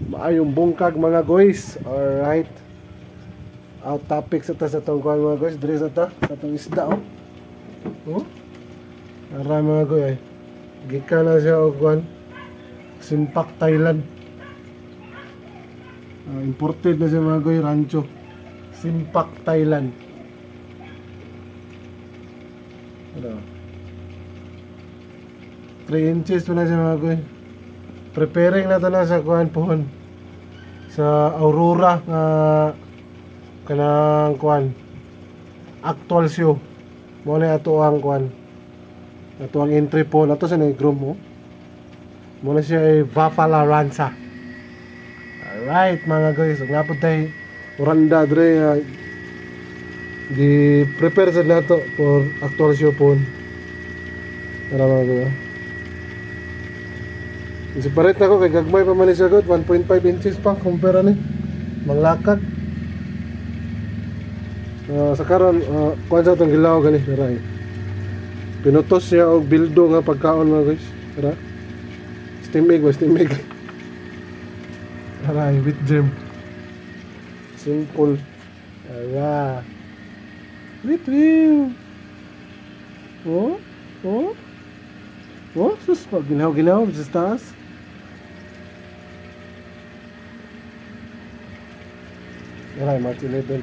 Maayong bungkag mga guys. Alright. Out topic sa ta sa itong kuhan mga guys. Diri sa ta. Sa itong isda oh. Oh. Ara mga guys. Gika na siya o kuhan. Simpak Thailand. Imported na siya mga guys. Rancho. Simpak Thailand. Ano? 3 inches na siya mga guys. Preparing na ito na sa kuhan pohon. Sa Aurora nga kanang kuhan actual show. Muna ato ang kuhan. Ato ang entry po. Ato sa negro mo. Muna siya ay Vafala Ransa. Alright mga guys. Nga po tayo Oranda dre di prepare sa nato for actual show po. Tara mga guys. Separate na ko kay gagmay pa man siya god 1.5 inches pa kumpara ni manglakad. Sa karon kuan sa tong gilaw gali tara. Pinutos siya og bildo nga pagkaon mga guys. Tara. Steam egg. Tara with gem. Simple. Tara. With you. Oh, sus pa ginaw sa taas. Alright, March 11.